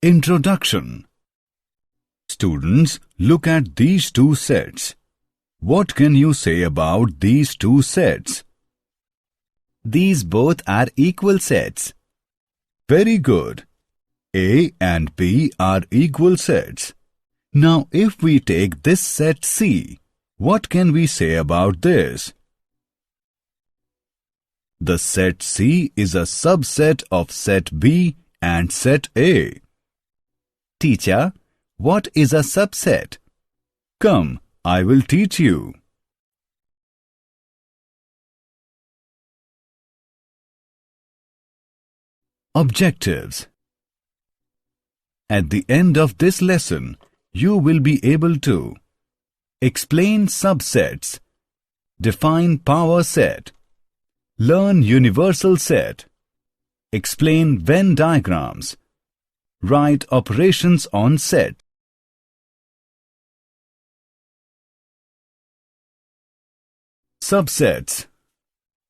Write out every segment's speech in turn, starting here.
Introduction. Students, look at these two sets. What can you say about these two sets? These both are equal sets. Very good. A and B are equal sets. Now, if we take this set C, what can we say about this? The set C is a subset of set B and set A. Teacher, what is a subset? Come, I will teach you. Objectives. At the end of this lesson, you will be able to explain subsets, define power set, learn universal set, explain Venn diagrams, write operations on set. Subsets.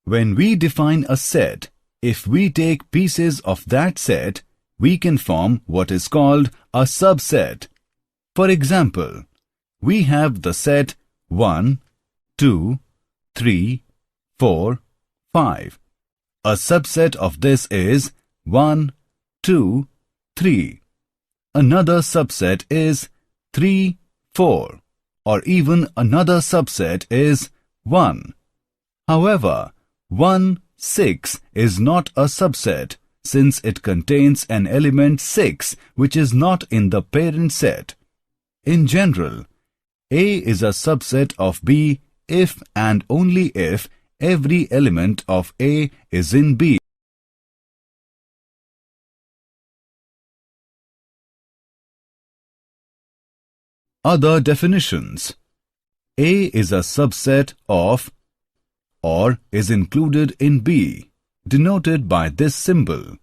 When we define a set, if we take pieces of that set, we can form what is called a subset. For example, we have the set 1, 2, 3, 4, 5. A subset of this is 1, 2, 3. Another subset is 3, 4. Or even another subset is 1. However, 1, 6 is not a subset since it contains an element 6 which is not in the parent set. In general, A is a subset of B if and only if every element of A is in B. Other definitions. A is a subset of or is included in B, denoted by this symbol.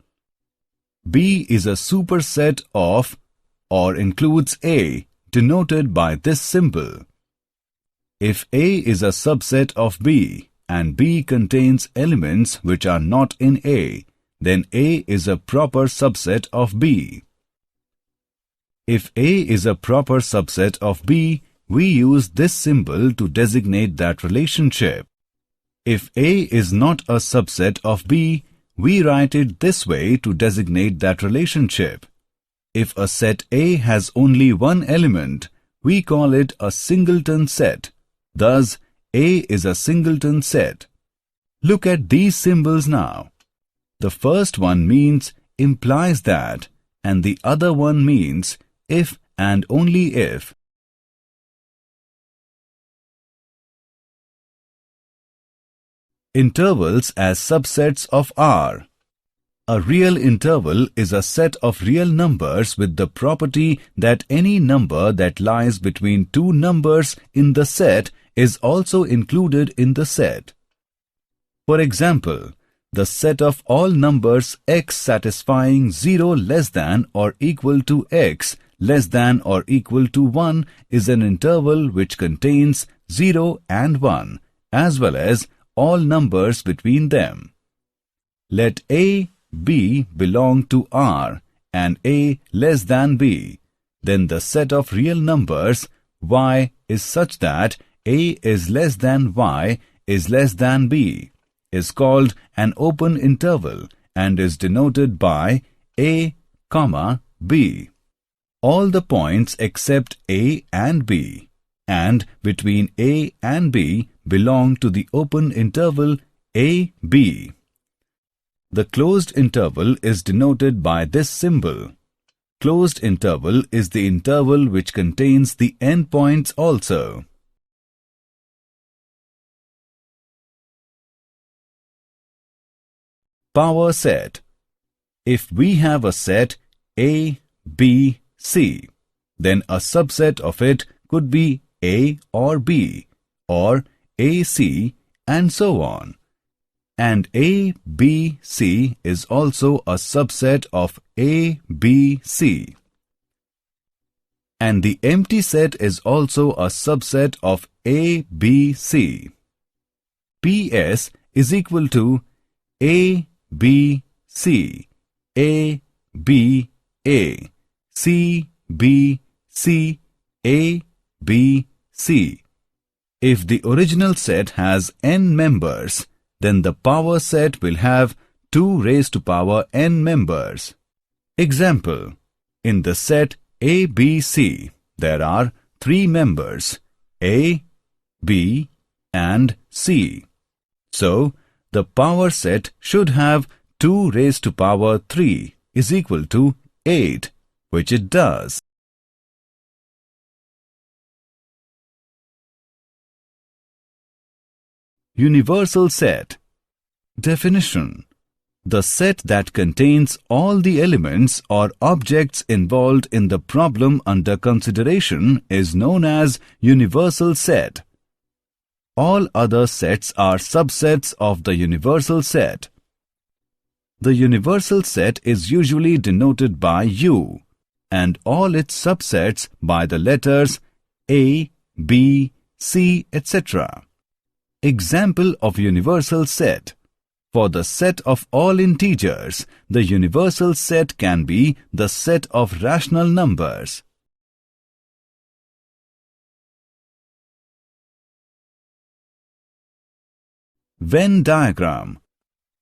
B is a superset of or includes A, denoted by this symbol. If A is a subset of B and B contains elements which are not in A, then A is a proper subset of B. If A is a proper subset of B, we use this symbol to designate that relationship. If A is not a subset of B, we write it this way to designate that relationship. If a set A has only one element, we call it a singleton set. Thus, A is a singleton set. Look at these symbols now. The first one means implies that, and the other one means if and only if. Intervals as subsets of R. A real interval is a set of real numbers with the property that any number that lies between two numbers in the set is also included in the set. For example, the set of all numbers x satisfying 0 less than or equal to x less than or equal to 1 is an interval which contains 0 and 1, as well as all numbers between them. Let A, B belong to R and A less than B. Then the set of real numbers y is such that A is less than y is less than B, is called an open interval and is denoted by A, B. All the points except A and B and between A and B belong to the open interval AB. The closed interval is denoted by this symbol. Closed interval is the interval which contains the endpoints also. Power set. If we have a set A, B, C, then a subset of it could be A or B, or AC, and so on. And A, B, C is also a subset of A, B, C. And the empty set is also a subset of A, B, C. PS is equal to A, B, C, A, B, A. C, B, C, A, B, C. If the original set has n members, then the power set will have 2 raised to power n members. Example: in the set A, B, C, there are 3 members A, B, and C. So, the power set should have 2 raised to power 3 is equal to 8, which it does. Universal set. Definition: the set that contains all the elements or objects involved in the problem under consideration is known as universal set. All other sets are subsets of the universal set. The universal set is usually denoted by U, and all its subsets by the letters A, B, C, etc. Example of universal set. For the set of all integers, the universal set can be the set of rational numbers. Venn diagram.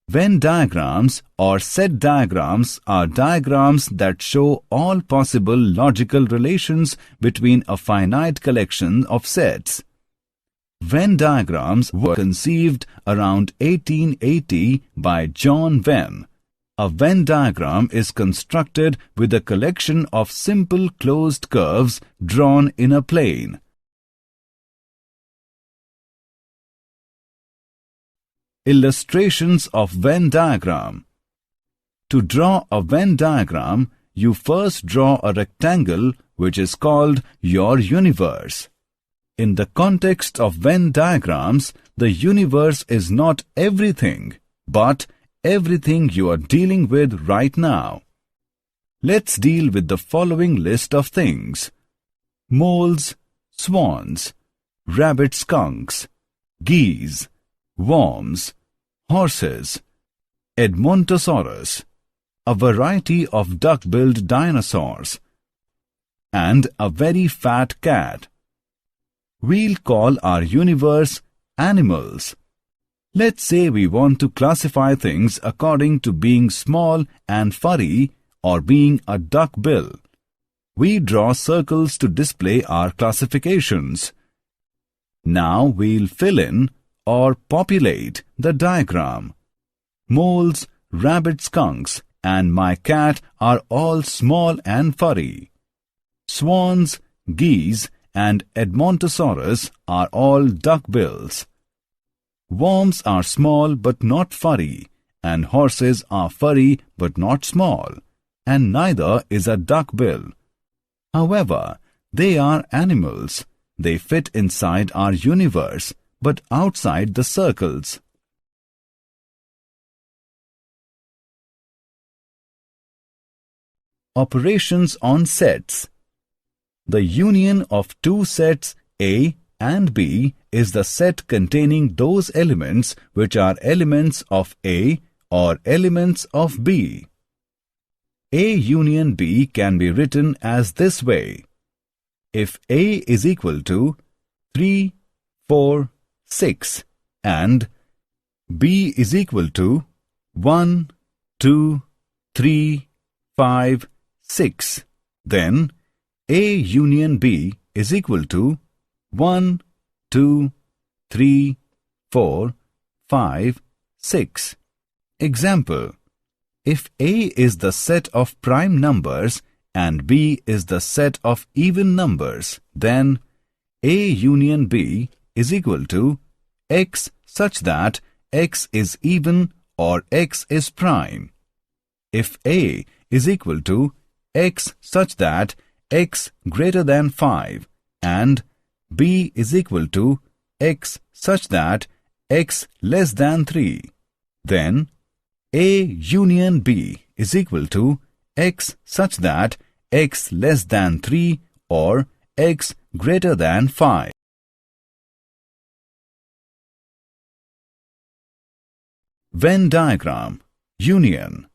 Venn diagrams or set diagrams are diagrams that show all possible logical relations between a finite collection of sets. Venn diagrams were conceived around 1880 by John Venn. A Venn diagram is constructed with a collection of simple closed curves drawn in a plane. Illustrations of Venn diagram. To draw a Venn diagram, you first draw a rectangle which is called your universe. In the context of Venn diagrams, the universe is not everything, but everything you are dealing with right now. Let's deal with the following list of things: moles, swans, rabbit skunks, geese, worms, horses, Edmontosaurus, a variety of duck-billed dinosaurs, and a very fat cat. We'll call our universe animals. Let's say we want to classify things according to being small and furry or being a duck bill. We draw circles to display our classifications. Now we'll fill in or populate the diagram. Moles, rabbit skunks, and my cat are all small and furry. Swans, geese, and Edmontosaurus are all duckbills. Worms are small but not furry, and horses are furry but not small, and neither is a duckbill. However, they are animals. They fit inside our universe, but outside the circles. Operations on sets. The union of two sets A and B is the set containing those elements which are elements of A or elements of B. A union B can be written as this way. If A is equal to 3, 4, 6 and B is equal to 1, 2, 3, 5, 6, then A union B is equal to 1, 2, 3, 4, 5, 6. Example: if A is the set of prime numbers and B is the set of even numbers, then A union B is equal to X such that X is even or X is prime. If A is equal to X such that X greater than 5 and B is equal to X such that X less than 3, then A union B is equal to X such that X less than 3 or X greater than 5. Venn diagram, union.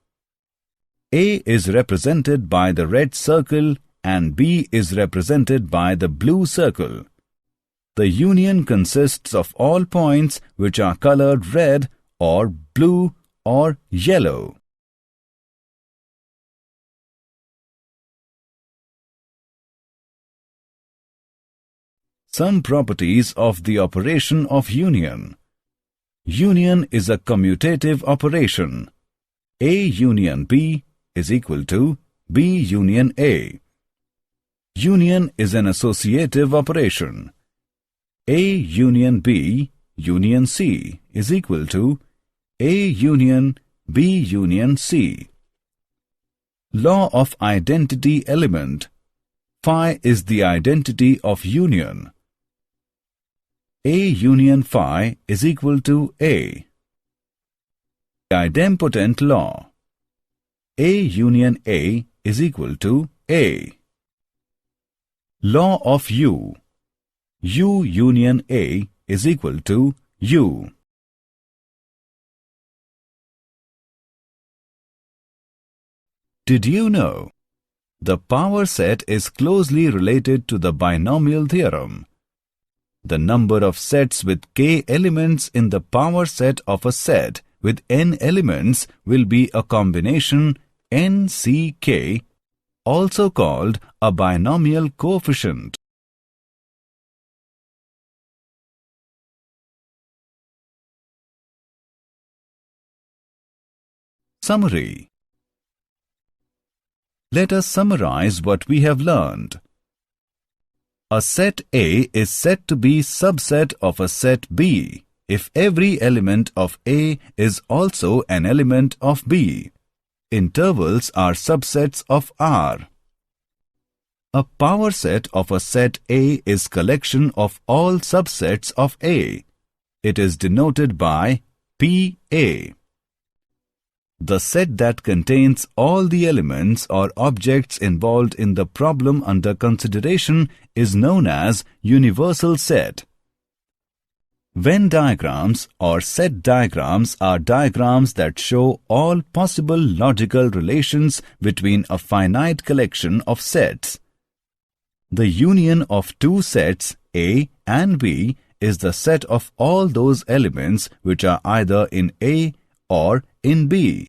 A is represented by the red circle and B is represented by the blue circle. The union consists of all points which are colored red or blue or yellow. Some properties of the operation of union. Union is a commutative operation. A union B is equal to B union A. Union is an associative operation. A union B union C is equal to A union B union C. Law of identity element. Phi is the identity of union. A union phi is equal to A. Idempotent law. A union A is equal to A. Law of U. U union A is equal to U. Did you know? The power set is closely related to the binomial theorem. The number of sets with k elements in the power set of a set with n elements will be a combination n-c-k, also called a binomial coefficient. Summary. Let us summarize what we have learned. A set A is said to be subset of a set B if every element of A is also an element of B. Intervals are subsets of R. A power set of a set A is collection of all subsets of A. It is denoted by PA. The set that contains all the elements or objects involved in the problem under consideration is known as universal set. Venn diagrams or set diagrams are diagrams that show all possible logical relations between a finite collection of sets. The union of two sets A and B is the set of all those elements which are either in A or in B.